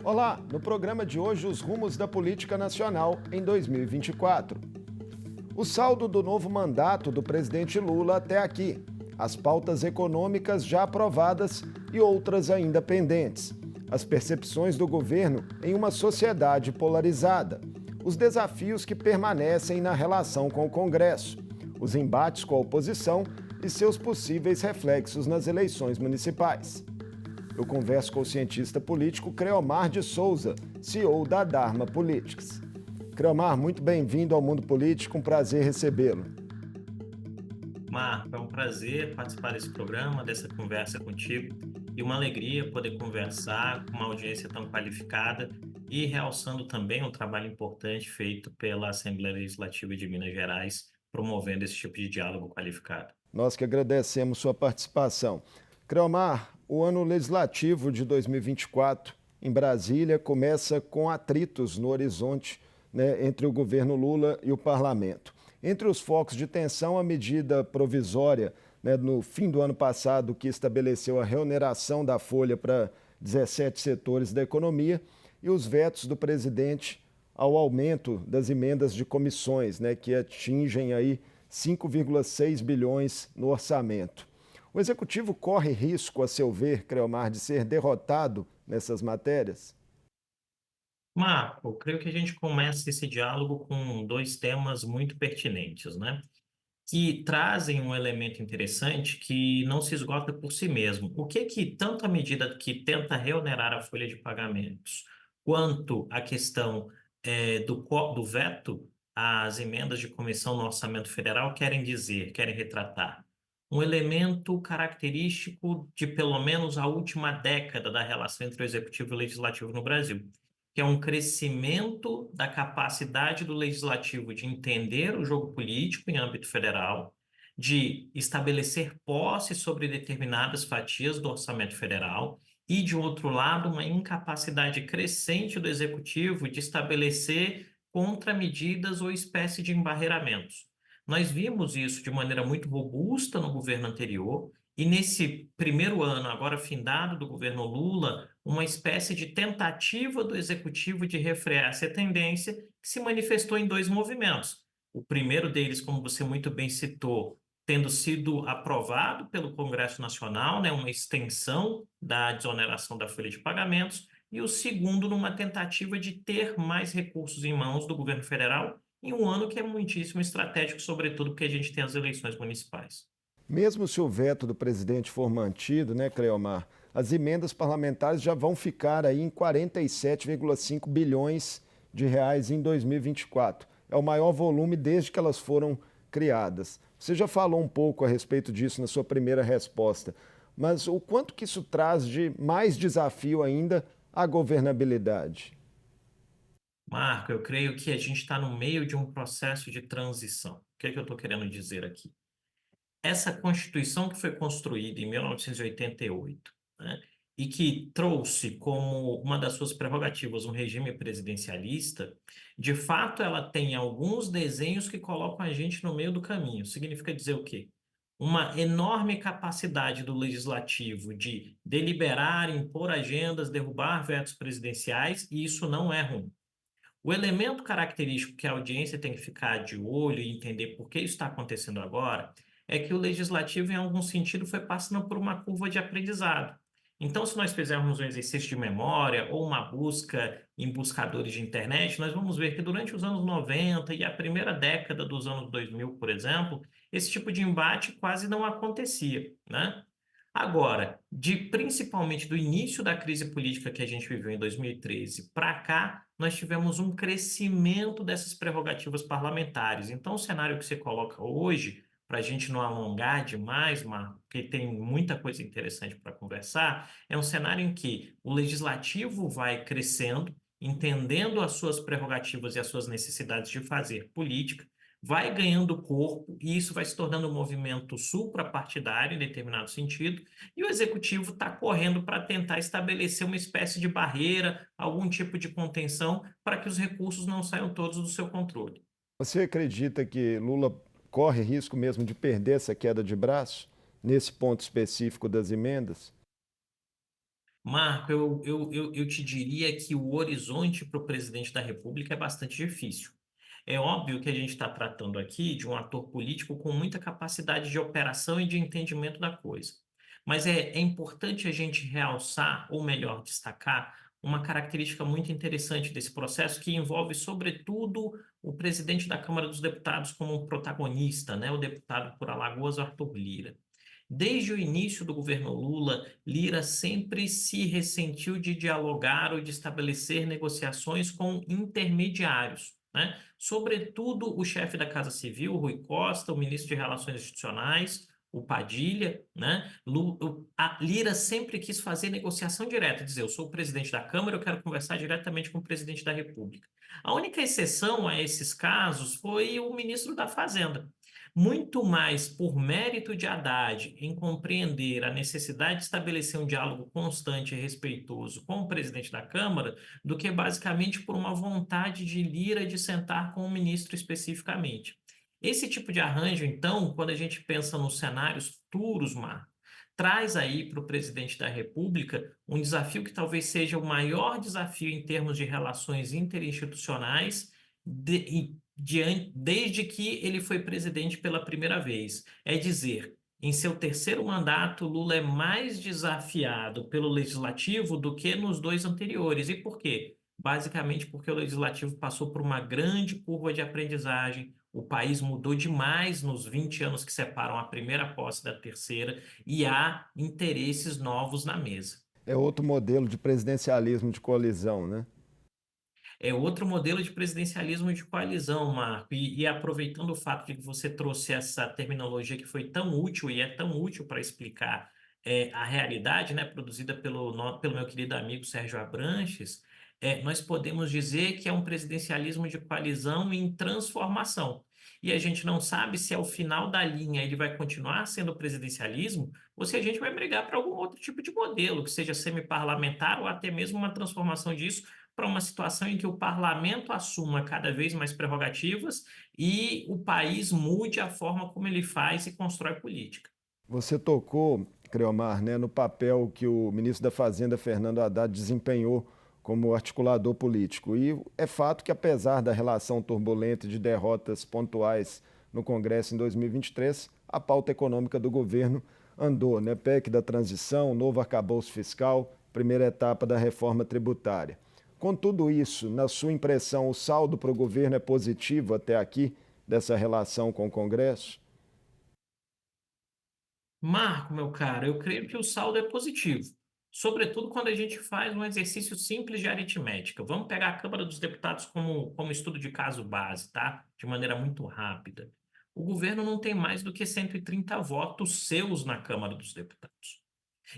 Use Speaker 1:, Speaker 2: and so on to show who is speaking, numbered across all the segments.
Speaker 1: Olá, no programa de hoje os rumos da política nacional em 2024. O saldo do novo mandato do presidente Lula até aqui, as pautas econômicas já aprovadas e outras ainda pendentes, as percepções do governo em uma sociedade polarizada, os desafios que permanecem na relação com o Congresso, os embates com a oposição e seus possíveis reflexos nas eleições municipais. Eu converso com o cientista político Creomar de Souza, CEO da Dharma Politics. Creomar, muito bem-vindo ao Mundo Político, um prazer recebê-lo.
Speaker 2: Marco, é um prazer participar desse programa, dessa conversa contigo, e uma alegria poder conversar com uma audiência tão qualificada e realçando também um trabalho importante feito pela Assembleia Legislativa de Minas Gerais, promovendo esse tipo de diálogo qualificado.
Speaker 1: Nós que agradecemos sua participação. Creomar, o ano legislativo de 2024 em Brasília começa com atritos no horizonte, entre o governo Lula e o parlamento. Entre os focos de tensão, a medida provisória no fim do ano passado que estabeleceu a reoneração da folha para 17 setores da economia e os vetos do presidente ao aumento das emendas de comissões, que atingem aí 5,6 bilhões no orçamento. O Executivo corre risco, a seu ver, Creomar, de ser derrotado nessas matérias?
Speaker 2: Marco, creio que a gente começa esse diálogo com dois temas muito pertinentes, né? Que trazem um elemento interessante que não se esgota por si mesmo. O que que tanto a medida que tenta reonerar a folha de pagamentos, quanto a questão do veto às emendas de comissão no orçamento federal querem dizer, querem retratar? Um elemento característico de pelo menos a última década da relação entre o executivo e o legislativo no Brasil, que é um crescimento da capacidade do legislativo de entender o jogo político em âmbito federal, de estabelecer posse sobre determinadas fatias do orçamento federal e, de outro lado, uma incapacidade crescente do executivo de estabelecer contramedidas ou espécie de embarreiramentos. Nós vimos isso de maneira muito robusta no governo anterior, e nesse primeiro ano, agora findado, do governo Lula, uma espécie de tentativa do executivo de refrear essa tendência que se manifestou em dois movimentos. O primeiro deles, como você muito bem citou, tendo sido aprovado pelo Congresso Nacional, uma extensão da desoneração da folha de pagamentos, e o segundo, numa tentativa de ter mais recursos em mãos do governo federal em um ano que é muitíssimo estratégico, sobretudo porque a gente tem as eleições municipais.
Speaker 1: Mesmo se o veto do presidente for mantido, Creomar, as emendas parlamentares já vão ficar aí em 47,5 bilhões de reais em 2024. É o maior volume desde que elas foram criadas. Você já falou um pouco a respeito disso na sua primeira resposta, mas o quanto que isso traz de mais desafio ainda à governabilidade?
Speaker 2: Marco, eu creio que a gente está no meio de um processo de transição. O que é que eu estou querendo dizer aqui? Essa Constituição que foi construída em 1988, né, e que trouxe como uma das suas prerrogativas um regime presidencialista, de fato ela tem alguns desenhos que colocam a gente no meio do caminho. Significa dizer o quê? Uma enorme capacidade do legislativo de deliberar, impor agendas, derrubar vetos presidenciais, e isso não é ruim. O elemento característico que a audiência tem que ficar de olho e entender por que isso está acontecendo agora é que o legislativo, em algum sentido, foi passando por uma curva de aprendizado. Então, se nós fizermos um exercício de memória ou uma busca em buscadores de internet, nós vamos ver que durante os anos 90 e a primeira década dos anos 2000, por exemplo, esse tipo de embate quase não acontecia, né? Agora, principalmente do início da crise política que a gente viveu em 2013 para cá, nós tivemos um crescimento dessas prerrogativas parlamentares. Então, o cenário que você coloca hoje, para a gente não alongar demais, Marco, porque tem muita coisa interessante para conversar, é um cenário em que o legislativo vai crescendo, entendendo as suas prerrogativas e as suas necessidades de fazer política, vai ganhando corpo, e isso vai se tornando um movimento suprapartidário em determinado sentido, e o executivo está correndo para tentar estabelecer uma espécie de barreira, algum tipo de contenção, para que os recursos não saiam todos do seu controle.
Speaker 1: Você acredita que Lula corre risco mesmo de perder essa queda de braço nesse ponto específico das emendas?
Speaker 2: Marco, eu te diria que o horizonte para o presidente da República é bastante difícil. É óbvio que a gente está tratando aqui de um ator político com muita capacidade de operação e de entendimento da coisa. Mas é importante a gente realçar, ou melhor, destacar, uma característica muito interessante desse processo que envolve, sobretudo, o presidente da Câmara dos Deputados como um protagonista, né? O deputado por Alagoas, Arthur Lira. Desde o início do governo Lula, Lira sempre se ressentiu de dialogar ou de estabelecer negociações com intermediários, né? Sobretudo o chefe da Casa Civil, Rui Costa, o ministro de Relações Institucionais, o Padilha, né? A Lira sempre quis fazer negociação direta, dizer, eu sou o presidente da Câmara, eu quero conversar diretamente com o presidente da República. A única exceção a esses casos foi o ministro da Fazenda. Muito mais por mérito de Haddad em compreender a necessidade de estabelecer um diálogo constante e respeitoso com o presidente da Câmara, do que basicamente por uma vontade de Lira de sentar com o ministro especificamente. Esse tipo de arranjo, então, quando a gente pensa nos cenários futuros, Marco, traz aí para o presidente da República um desafio que talvez seja o maior desafio em termos de relações interinstitucionais desde que ele foi presidente pela primeira vez. É dizer, em seu terceiro mandato, Lula é mais desafiado pelo legislativo do que nos dois anteriores. E por quê? Basicamente porque o legislativo passou por uma grande curva de aprendizagem. O país mudou demais nos 20 anos que separam a primeira posse da terceira e há interesses novos na mesa.
Speaker 1: É outro modelo de presidencialismo de coalizão, né?
Speaker 2: É outro modelo de presidencialismo de coalizão, Marco. E aproveitando o fato de que você trouxe essa terminologia que foi tão útil e é tão útil para explicar a realidade, né, produzida pelo meu querido amigo Sérgio Abranches, nós podemos dizer que é um presidencialismo de coalizão em transformação. E a gente não sabe se ao final da linha ele vai continuar sendo presidencialismo ou se a gente vai brigar para algum outro tipo de modelo, que seja semi-parlamentar ou até mesmo uma transformação disso para uma situação em que o parlamento assuma cada vez mais prerrogativas e o país mude a forma como ele faz e constrói política.
Speaker 1: Você tocou, Creomar, né, no papel que o ministro da Fazenda, Fernando Haddad, desempenhou como articulador político. E é fato que, apesar da relação turbulenta e de derrotas pontuais no Congresso em 2023, a pauta econômica do governo andou, né? PEC da transição, novo arcabouço fiscal, primeira etapa da reforma tributária. Com tudo isso, na sua impressão, o saldo para o governo é positivo até aqui, dessa relação com o Congresso?
Speaker 2: Marco, meu caro, eu creio que o saldo é positivo, sobretudo quando a gente faz um exercício simples de aritmética. Vamos pegar a Câmara dos Deputados como estudo de caso base, tá? De maneira muito rápida. O governo não tem mais do que 130 votos seus na Câmara dos Deputados.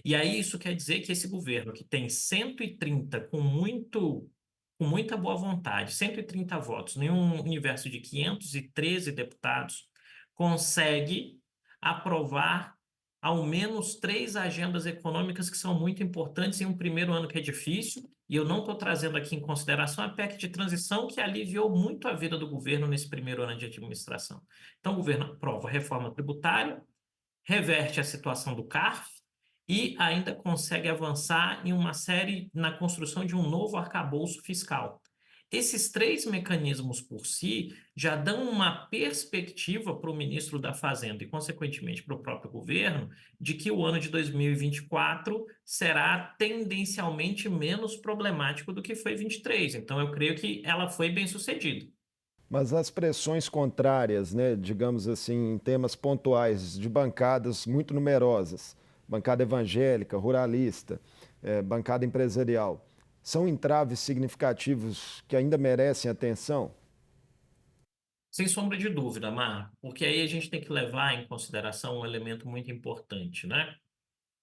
Speaker 2: E aí isso quer dizer que esse governo que tem 130 com muita boa vontade, 130 votos, em um universo de 513 deputados, consegue aprovar ao menos três agendas econômicas que são muito importantes em um primeiro ano que é difícil, e eu não estou trazendo aqui em consideração a PEC de transição, que aliviou muito a vida do governo nesse primeiro ano de administração. Então, o governo aprova a reforma tributária, reverte a situação do CARF e ainda consegue avançar em uma série na construção de um novo arcabouço fiscal. Esses três mecanismos por si já dão uma perspectiva para o ministro da Fazenda e, consequentemente, para o próprio governo, de que o ano de 2024 será tendencialmente menos problemático do que foi 23. Então, eu creio que ela foi bem sucedida.
Speaker 1: Mas as pressões contrárias, né, digamos assim, em temas pontuais de bancadas muito numerosas, bancada evangélica, ruralista, bancada empresarial, são entraves significativos que ainda merecem atenção?
Speaker 2: Sem sombra de dúvida, Marco, porque aí a gente tem que levar em consideração um elemento muito importante, né?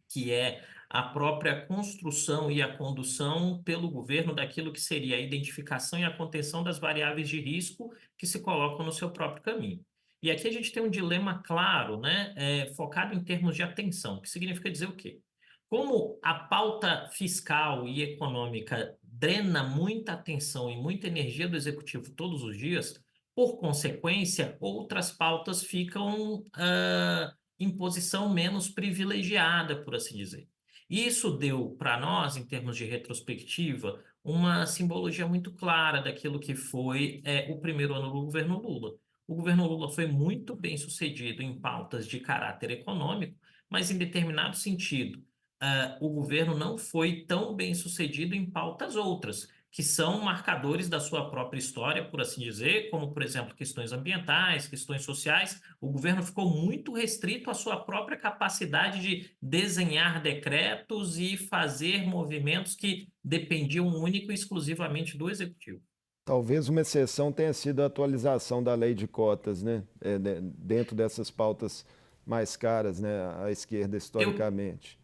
Speaker 2: Que é a própria construção e a condução pelo governo daquilo que seria a identificação e a contenção das variáveis de risco que se colocam no seu próprio caminho. E aqui a gente tem um dilema claro, né, focado em termos de atenção, que significa dizer o quê? Como a pauta fiscal e econômica drena muita atenção e muita energia do executivo todos os dias, por consequência, outras pautas ficam em posição menos privilegiada, por assim dizer. E isso deu para nós, em termos de retrospectiva, uma simbologia muito clara daquilo que foi o primeiro ano do governo Lula. O governo Lula foi muito bem sucedido em pautas de caráter econômico, mas em determinado sentido, o governo não foi tão bem sucedido em pautas outras, que são marcadores da sua própria história, por assim dizer, como, por exemplo, questões ambientais, questões sociais. O governo ficou muito restrito à sua própria capacidade de desenhar decretos e fazer movimentos que dependiam único e exclusivamente do executivo.
Speaker 1: Talvez uma exceção tenha sido a atualização da lei de cotas, né? Dentro dessas pautas mais caras, né? À esquerda,
Speaker 2: Eu
Speaker 1: historicamente.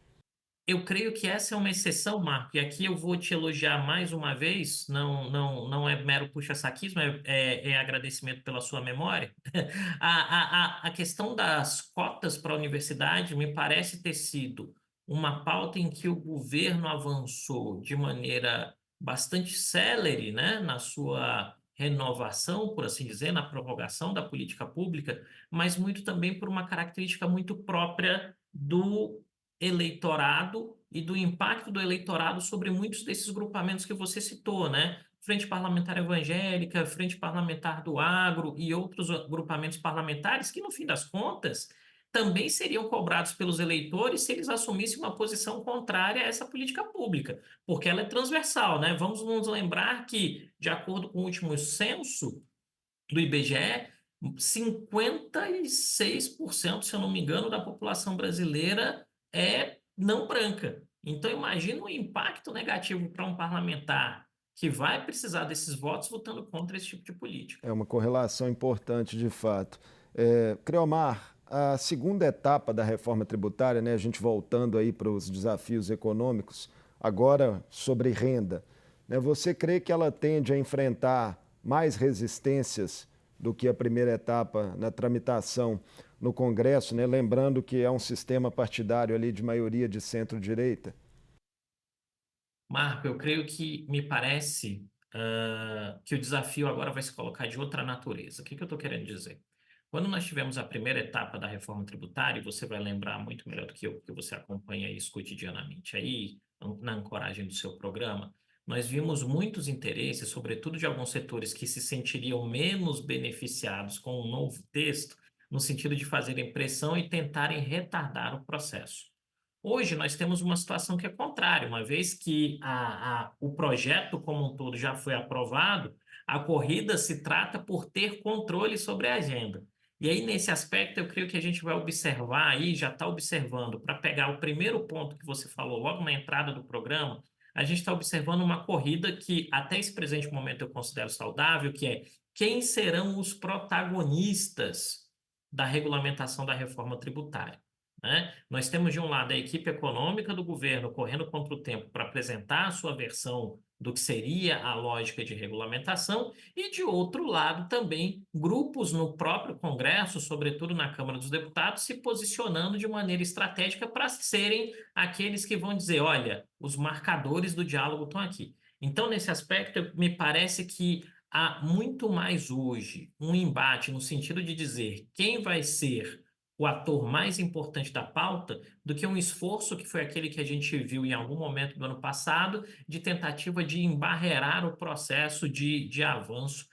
Speaker 2: Eu creio que essa é uma exceção, Marco, e aqui eu vou te elogiar mais uma vez, não é mero puxa-saquismo, é agradecimento pela sua memória. A questão das cotas para a universidade me parece ter sido uma pauta em que o governo avançou de maneira bastante célere, né, na sua renovação, por assim dizer, na prorrogação da política pública, mas muito também por uma característica muito própria do eleitorado e do impacto do eleitorado sobre muitos desses grupamentos que você citou, né? Frente Parlamentar Evangélica, Frente Parlamentar do Agro e outros grupamentos parlamentares que, no fim das contas, também seriam cobrados pelos eleitores se eles assumissem uma posição contrária a essa política pública, porque ela é transversal, né? Vamos nos lembrar que, de acordo com o último censo do IBGE, 56%, se eu não me engano, da população brasileira é não branca. Então, imagina o impacto negativo para um parlamentar que vai precisar desses votos votando contra esse tipo de política.
Speaker 1: É uma correlação importante, de fato. Creomar, a segunda etapa da reforma tributária, né, a gente voltando aí para os desafios econômicos, agora sobre renda, né, você crê que ela tende a enfrentar mais resistências do que a primeira etapa na tramitação no Congresso, né, lembrando que é um sistema partidário ali de maioria de centro-direita?
Speaker 2: Marco, eu creio que me parece que o desafio agora vai se colocar de outra natureza. O que que eu estou querendo dizer? Quando nós tivemos a primeira etapa da reforma tributária, e você vai lembrar muito melhor do que eu, porque você acompanha isso cotidianamente aí, na ancoragem do seu programa, nós vimos muitos interesses, sobretudo de alguns setores que se sentiriam menos beneficiados com o novo texto, no sentido de fazerem pressão e tentarem retardar o processo. Hoje nós temos uma situação que é contrária, uma vez que o projeto como um todo já foi aprovado, a corrida se trata por ter controle sobre a agenda. E aí, nesse aspecto, eu creio que a gente vai observar aí, já está observando, para pegar o primeiro ponto que você falou logo na entrada do programa, a gente está observando uma corrida que, até esse presente momento, eu considero saudável, que é quem serão os protagonistas da regulamentação da reforma tributária, né? Nós temos, de um lado, a equipe econômica do governo correndo contra o tempo para apresentar a sua versão do que seria a lógica de regulamentação, e, de outro lado, também grupos no próprio Congresso, sobretudo na Câmara dos Deputados, se posicionando de maneira estratégica para serem aqueles que vão dizer: olha, os marcadores do diálogo estão aqui. Então, nesse aspecto, me parece que há muito mais hoje um embate no sentido de dizer quem vai ser o ator mais importante da pauta do que um esforço que foi aquele que a gente viu em algum momento do ano passado de tentativa de embarrear o processo de avanço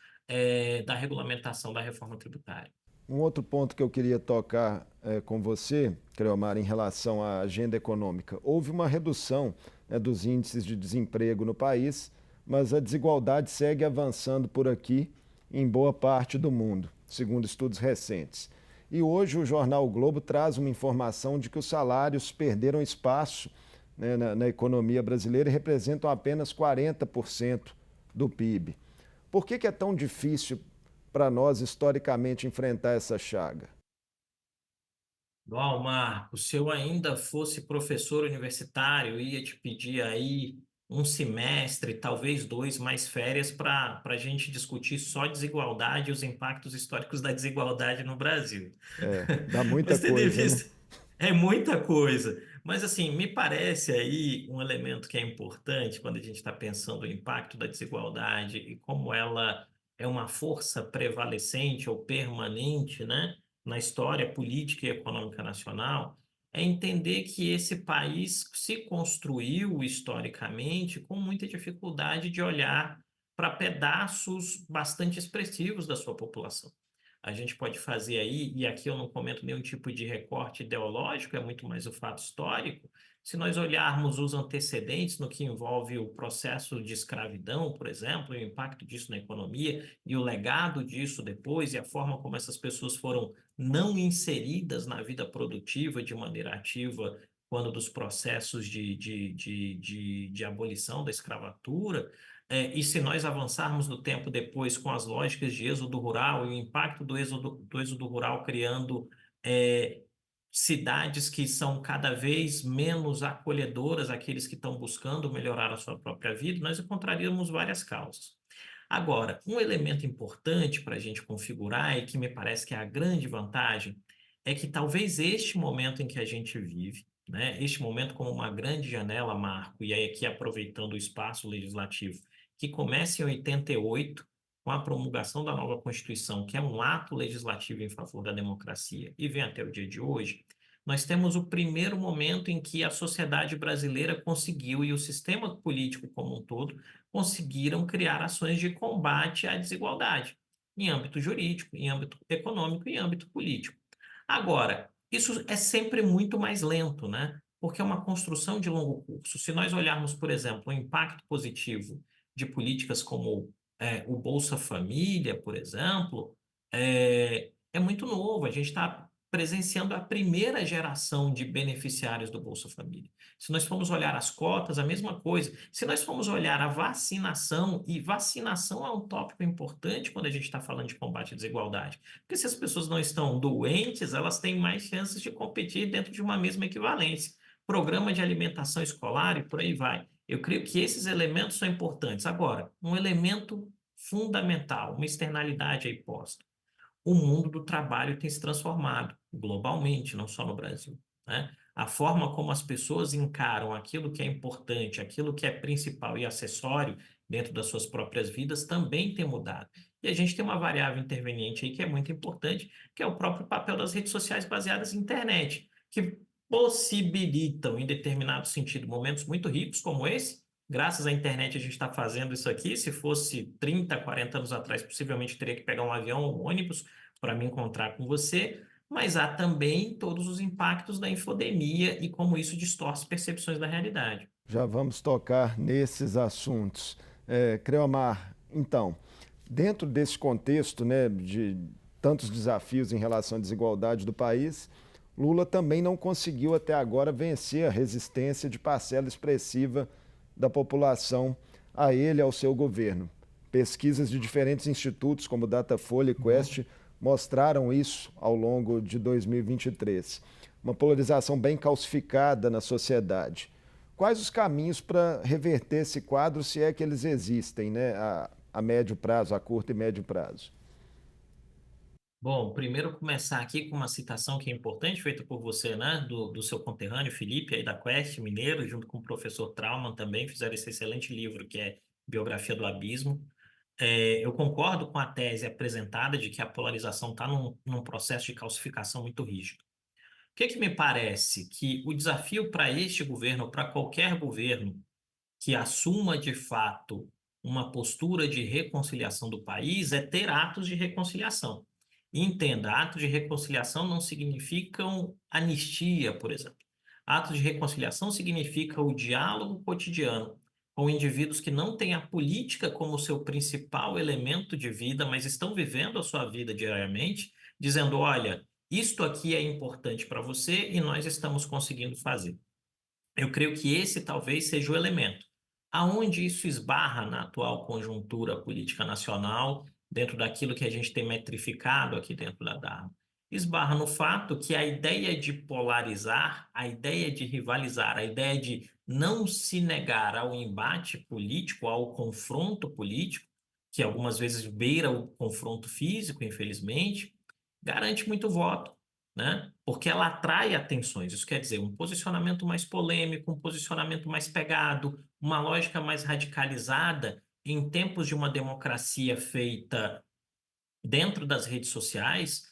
Speaker 2: da regulamentação da reforma tributária.
Speaker 1: Um outro ponto que eu queria tocar com você, Creomar, em relação à agenda econômica. Houve uma redução, né, dos índices de desemprego no país, mas a desigualdade segue avançando por aqui em boa parte do mundo, segundo estudos recentes. E hoje o jornal o Globo traz uma informação de que os salários perderam espaço, né, na economia brasileira e representam apenas 40% do PIB. Por que é tão difícil para nós, historicamente, enfrentar essa chaga?
Speaker 2: Igual, Marco, se eu ainda fosse professor universitário, eu ia te pedir aí um semestre, talvez dois, mais férias para a gente discutir só desigualdade e os impactos históricos da desigualdade no Brasil.
Speaker 1: Dá muita
Speaker 2: Mas tendo em
Speaker 1: coisa, né?
Speaker 2: vista, é muita coisa. Mas, assim, me parece aí um elemento que é importante quando a gente está pensando o impacto da desigualdade e como ela é uma força prevalecente ou permanente, né, na história política e econômica nacional. é entender que esse país se construiu historicamente com muita dificuldade de olhar para pedaços bastante expressivos da sua população. A gente pode fazer aí, e aqui eu não comento nenhum tipo de recorte ideológico, é muito mais o fato histórico. Se nós olharmos os antecedentes no que envolve o processo de escravidão, por exemplo, e o impacto disso na economia, e o legado disso depois, e a forma como essas pessoas foram não inseridas na vida produtiva de maneira ativa quando dos processos de abolição da escravatura, e se nós avançarmos no tempo depois com as lógicas de êxodo rural e o impacto do êxodo rural criando é, cidades que são cada vez menos acolhedoras àqueles que estão buscando melhorar a sua própria vida, nós encontraríamos várias causas. Agora, um elemento importante para a gente configurar e que me parece que é a grande vantagem é que talvez este momento em que a gente vive, né, este momento como uma grande janela, Marco, e aí aqui aproveitando o espaço legislativo, que começa em 88, com a promulgação da nova Constituição, que é um ato legislativo em favor da democracia, e vem até o dia de hoje, nós temos o primeiro momento em que a sociedade brasileira conseguiu, e o sistema político como um todo, conseguiram criar ações de combate à desigualdade, em âmbito jurídico, em âmbito econômico e em âmbito político. Agora, isso é sempre muito mais lento, né? Porque é uma construção de longo curso. Se nós olharmos, por exemplo, o impacto positivo de políticas como o Bolsa Família, por exemplo, é muito novo. A gente está presenciando a primeira geração de beneficiários do Bolsa Família. Se nós formos olhar as cotas, a mesma coisa. Se nós formos olhar a vacinação, e vacinação é um tópico importante quando a gente está falando de combate à desigualdade, porque se as pessoas não estão doentes, elas têm mais chances de competir dentro de uma mesma equivalência. Programa de alimentação escolar e por aí vai. Eu creio que esses elementos são importantes. Agora, um elemento fundamental, uma externalidade aí posta. O mundo do trabalho tem se transformado globalmente, não só no Brasil, né? A forma como as pessoas encaram aquilo que é importante, aquilo que é principal e acessório dentro das suas próprias vidas também tem mudado. E a gente tem uma variável interveniente aí que é muito importante, que é o próprio papel das redes sociais baseadas em internet, que possibilitam, em determinado sentido, momentos muito ricos como esse. Graças à internet a gente está fazendo isso aqui. Se fosse 30, 40 anos atrás, possivelmente teria que pegar um avião ou um ônibus para me encontrar com você, mas há também todos os impactos da infodemia e como isso distorce percepções da realidade.
Speaker 1: Já vamos tocar nesses assuntos. Creomar, então, dentro desse contexto, né, de tantos desafios em relação à desigualdade do país, Lula também não conseguiu até agora vencer a resistência de parcela expressiva da população a ele e ao seu governo. Pesquisas de diferentes institutos, como Datafolha e Quest, mostraram isso ao longo de 2023. Uma polarização bem calcificada na sociedade. Quais os caminhos para reverter esse quadro, se é que eles existem, né, a médio prazo, a curto e médio prazo?
Speaker 2: Bom, primeiro começar aqui com uma citação que é importante, feita por você, né, do seu conterrâneo Felipe, aí da Quest, mineiro, junto com o professor Trauman também, fizeram esse excelente livro que é Biografia do Abismo. Eu concordo com a tese apresentada de que a polarização está num processo de calcificação muito rígido. O que que me parece? Que o desafio para este governo, para qualquer governo que assuma de fato uma postura de reconciliação do país, é ter atos de reconciliação. E entenda, atos de reconciliação não significam anistia, por exemplo. Atos de reconciliação significa o diálogo cotidiano com indivíduos que não têm a política como seu principal elemento de vida, mas estão vivendo a sua vida diariamente, dizendo: olha, isto aqui é importante para você e nós estamos conseguindo fazer. Eu creio que esse talvez seja o elemento. Aonde isso esbarra na atual conjuntura política nacional, dentro daquilo que a gente tem metrificado aqui dentro da DARPA? Esbarra no fato que a ideia de polarizar, a ideia de rivalizar, a ideia de não se negar ao embate político, ao confronto político, que algumas vezes beira o confronto físico, infelizmente, garante muito voto, né? Porque ela atrai atenções. Isso quer dizer, um posicionamento mais polêmico, um posicionamento mais pegado, uma lógica mais radicalizada em tempos de uma democracia feita dentro das redes sociais,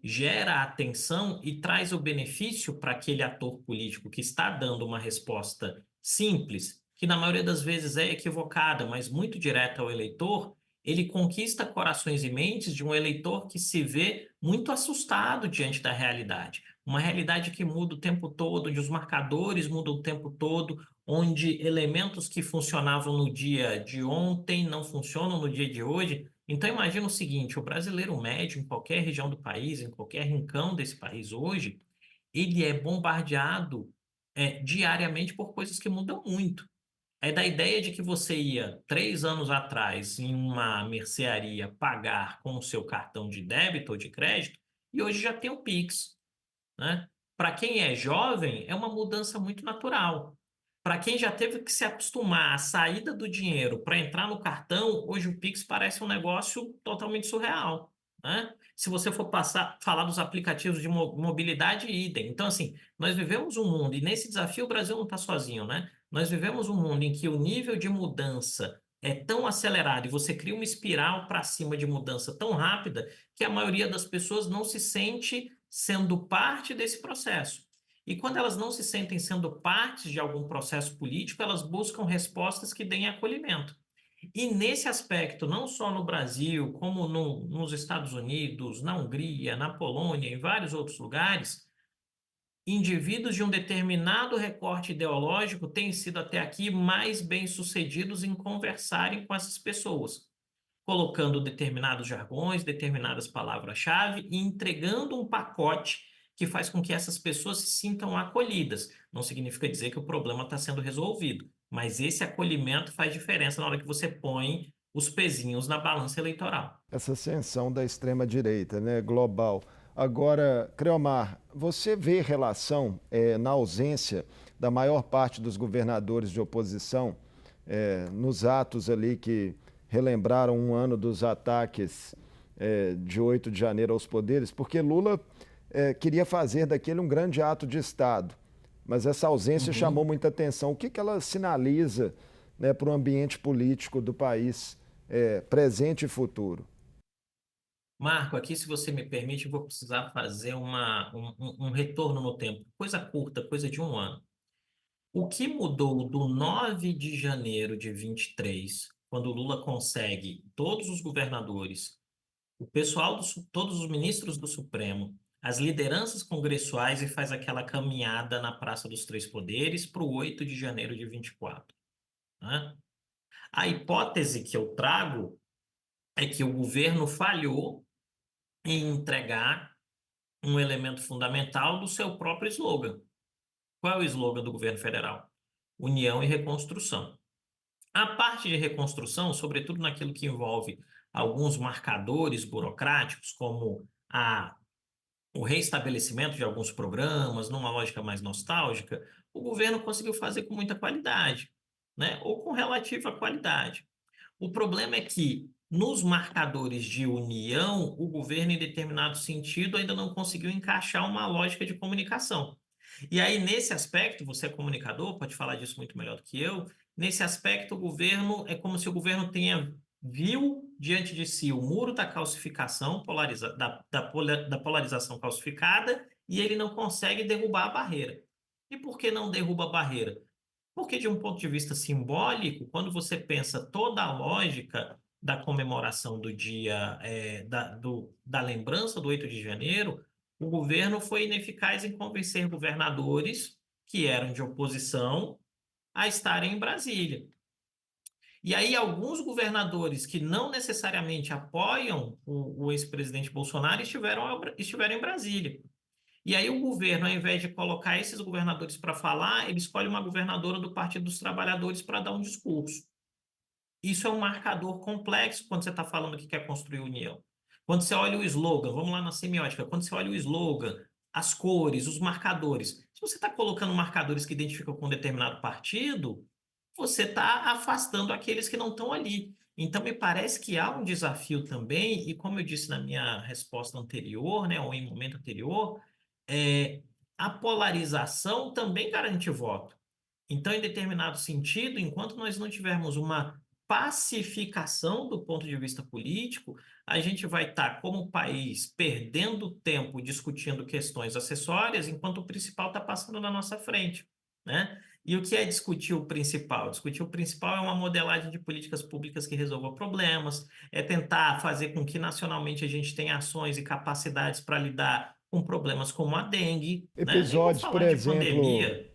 Speaker 2: gera atenção e traz o benefício para aquele ator político que está dando uma resposta simples, que na maioria das vezes é equivocada, mas muito direta ao eleitor, ele conquista corações e mentes de um eleitor que se vê muito assustado diante da realidade. Uma realidade que muda o tempo todo, onde os marcadores mudam o tempo todo, onde elementos que funcionavam no dia de ontem não funcionam no dia de hoje. Então, imagina o seguinte: o brasileiro médio, em qualquer região do país, em qualquer rincão desse país hoje, ele é bombardeado diariamente por coisas que mudam muito. É da ideia de que você ia, 3 anos atrás, em uma mercearia, pagar com o seu cartão de débito ou de crédito, e hoje já tem o Pix, né? Para quem é jovem, é uma mudança muito natural. Para quem já teve que se acostumar à saída do dinheiro para entrar no cartão, hoje o Pix parece um negócio totalmente surreal, né? Se você for falar dos aplicativos de mobilidade, idem. Então, assim, nós vivemos um mundo, e nesse desafio o Brasil não está sozinho, né? Nós vivemos um mundo em que o nível de mudança é tão acelerado e você cria uma espiral para cima de mudança tão rápida que a maioria das pessoas não se sente sendo parte desse processo. E quando elas não se sentem sendo parte de algum processo político, elas buscam respostas que deem acolhimento. E nesse aspecto, não só no Brasil, como nos Estados Unidos, na Hungria, na Polônia, em vários outros lugares, indivíduos de um determinado recorte ideológico têm sido até aqui mais bem-sucedidos em conversarem com essas pessoas, colocando determinados jargões, determinadas palavras-chave e entregando um pacote que faz com que essas pessoas se sintam acolhidas. Não significa dizer que o problema está sendo resolvido, mas esse acolhimento faz diferença na hora que você põe os pezinhos na balança eleitoral.
Speaker 1: Essa ascensão da extrema-direita, né, global. Agora, Creomar, você vê relação na ausência da maior parte dos governadores de oposição nos atos ali que relembraram um ano dos ataques de 8 de janeiro aos poderes? Porque Lula queria fazer daquele um grande ato de Estado, mas essa ausência chamou muita atenção. O que ela sinaliza, né, para o ambiente político do país presente e futuro?
Speaker 2: Marco, aqui, se você me permite, eu vou precisar fazer um retorno no tempo. Coisa curta, coisa de um ano. O que mudou do 9 de janeiro de 23, quando o Lula consegue todos os governadores, o pessoal, todos os ministros do Supremo, as lideranças congressuais e faz aquela caminhada na Praça dos Três Poderes para o 8 de janeiro de 24, né? A hipótese que eu trago é que o governo falhou em entregar um elemento fundamental do seu próprio slogan. Qual é o slogan do governo federal? União e reconstrução. A parte de reconstrução, sobretudo naquilo que envolve alguns marcadores burocráticos, como o reestabelecimento de alguns programas, numa lógica mais nostálgica, o governo conseguiu fazer com muita qualidade, né? Ou com relativa qualidade. O problema é que, nos marcadores de união, o governo, em determinado sentido, ainda não conseguiu encaixar uma lógica de comunicação. E aí, nesse aspecto, você é comunicador, pode falar disso muito melhor do que eu. Nesse aspecto, o governo é como se o governo viu diante de si o muro da calcificação, da polarização calcificada, e ele não consegue derrubar a barreira. E por que não derruba a barreira? Porque, de um ponto de vista simbólico, quando você pensa toda a lógica da comemoração do dia, da lembrança do 8 de janeiro, o governo foi ineficaz em convencer governadores que eram de oposição a estarem em Brasília. E aí, alguns governadores que não necessariamente apoiam o ex-presidente Bolsonaro estiveram em Brasília. E aí o governo, ao invés de colocar esses governadores para falar, ele escolhe uma governadora do Partido dos Trabalhadores para dar um discurso. Isso é um marcador complexo quando você está falando que quer construir união. Quando você olha o slogan, vamos lá na semiótica, quando você olha o slogan, as cores, os marcadores, se você está colocando marcadores que identificam com um determinado partido, você está afastando aqueles que não estão ali. Então, me parece que há um desafio também, e como eu disse na minha resposta anterior, né, ou em momento anterior, é, a polarização também garante voto. Então, em determinado sentido, enquanto nós não tivermos uma pacificação do ponto de vista político, a gente vai estar, como país, perdendo tempo discutindo questões acessórias, enquanto o principal está passando na nossa frente, né? E o que é discutir o principal? Discutir o principal é uma modelagem de políticas públicas que resolva problemas, é tentar fazer com que nacionalmente a gente tenha ações e capacidades para lidar com problemas como a dengue, né? Nem vou
Speaker 1: Episódios, por
Speaker 2: falar de
Speaker 1: exemplo,
Speaker 2: pandemia.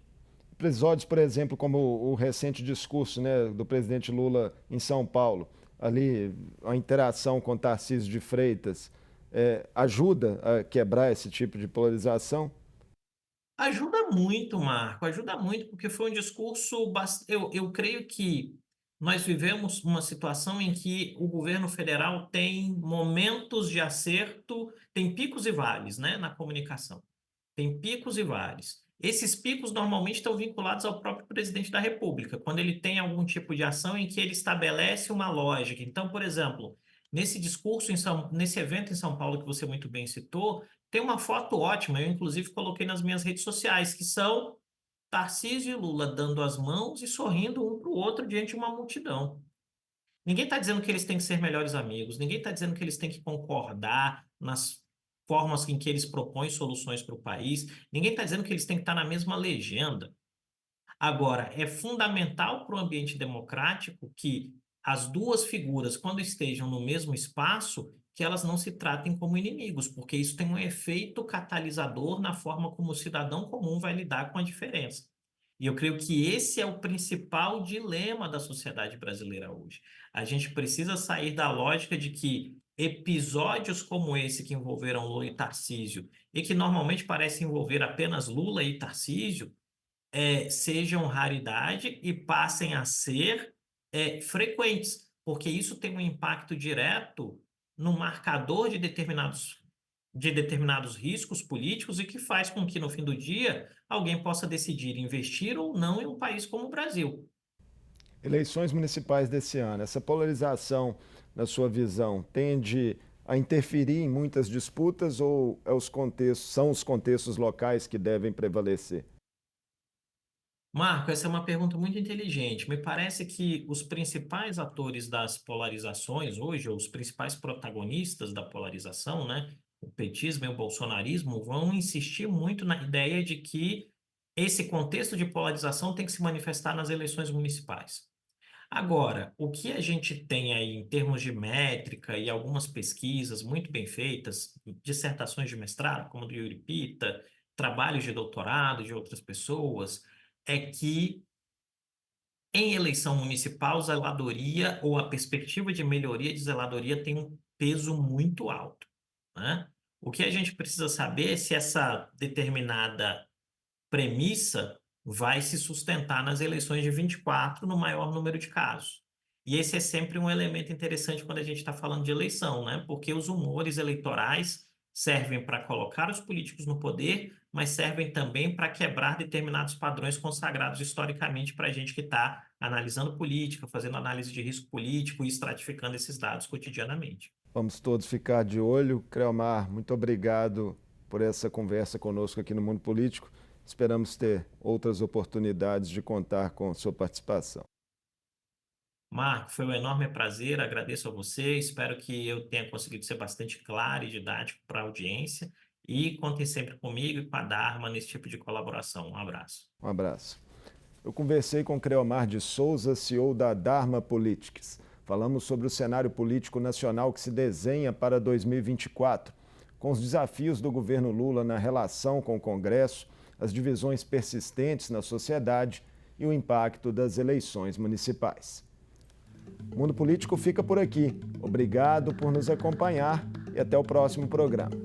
Speaker 1: como o recente discurso, né, do presidente Lula em São Paulo, ali a interação com Tarcísio de Freitas, ajuda a quebrar esse tipo de polarização?
Speaker 2: Ajuda muito, Marco, ajuda muito, porque foi um discurso. Eu creio que nós vivemos uma situação em que o governo federal tem momentos de acerto, tem picos e vales, né, na comunicação. Tem picos e vales. Esses picos normalmente estão vinculados ao próprio presidente da República, quando ele tem algum tipo de ação em que ele estabelece uma lógica. Então, por exemplo, nesse discurso nesse evento em São Paulo que você muito bem citou, tem uma foto ótima, eu inclusive coloquei nas minhas redes sociais, que são Tarcísio e Lula dando as mãos e sorrindo um para o outro diante de uma multidão. Ninguém está dizendo que eles têm que ser melhores amigos, ninguém está dizendo que eles têm que concordar nas formas em que eles propõem soluções para o país, ninguém está dizendo que eles têm que estar na mesma legenda. Agora, é fundamental para o ambiente democrático que as duas figuras, quando estejam no mesmo espaço, que elas não se tratem como inimigos, porque isso tem um efeito catalisador na forma como o cidadão comum vai lidar com a diferença. E eu creio que esse é o principal dilema da sociedade brasileira hoje. A gente precisa sair da lógica de que episódios como esse que envolveram Lula e Tarcísio, e que normalmente parecem envolver apenas Lula e Tarcísio, sejam raridade e passem a ser frequentes, porque isso tem um impacto direto no marcador de determinados riscos políticos e que faz com que, no fim do dia, alguém possa decidir investir ou não em um país como o Brasil.
Speaker 1: Eleições municipais desse ano, essa polarização, na sua visão, tende a interferir em muitas disputas ou são os contextos locais que devem prevalecer?
Speaker 2: Marco, essa é uma pergunta muito inteligente. Me parece que os principais atores das polarizações hoje, ou os principais protagonistas da polarização, né, o petismo e o bolsonarismo, vão insistir muito na ideia de que esse contexto de polarização tem que se manifestar nas eleições municipais. Agora, o que a gente tem aí em termos de métrica e algumas pesquisas muito bem feitas, dissertações de mestrado, como do Yuri Pita, trabalhos de doutorado de outras pessoas, é que em eleição municipal, zeladoria ou a perspectiva de melhoria de zeladoria tem um peso muito alto, né? O que a gente precisa saber é se essa determinada premissa vai se sustentar nas eleições de 24 no maior número de casos. E esse é sempre um elemento interessante quando a gente está falando de eleição, né? Porque os humores eleitorais servem para colocar os políticos no poder, mas servem também para quebrar determinados padrões consagrados historicamente para a gente que está analisando política, fazendo análise de risco político e estratificando esses dados cotidianamente.
Speaker 1: Vamos todos ficar de olho. Creomar, muito obrigado por essa conversa conosco aqui no Mundo Político. Esperamos ter outras oportunidades de contar com sua participação.
Speaker 2: Marco, foi um enorme prazer, agradeço a você, espero que eu tenha conseguido ser bastante claro e didático para a audiência e contem sempre comigo e com a Dharma nesse tipo de colaboração. Um abraço.
Speaker 1: Um abraço. Eu conversei com Creomar de Souza, CEO da Dharma Politics. Falamos sobre o cenário político nacional que se desenha para 2024, com os desafios do governo Lula na relação com o Congresso, as divisões persistentes na sociedade e o impacto das eleições municipais. O Mundo Político fica por aqui. Obrigado por nos acompanhar e até o próximo programa.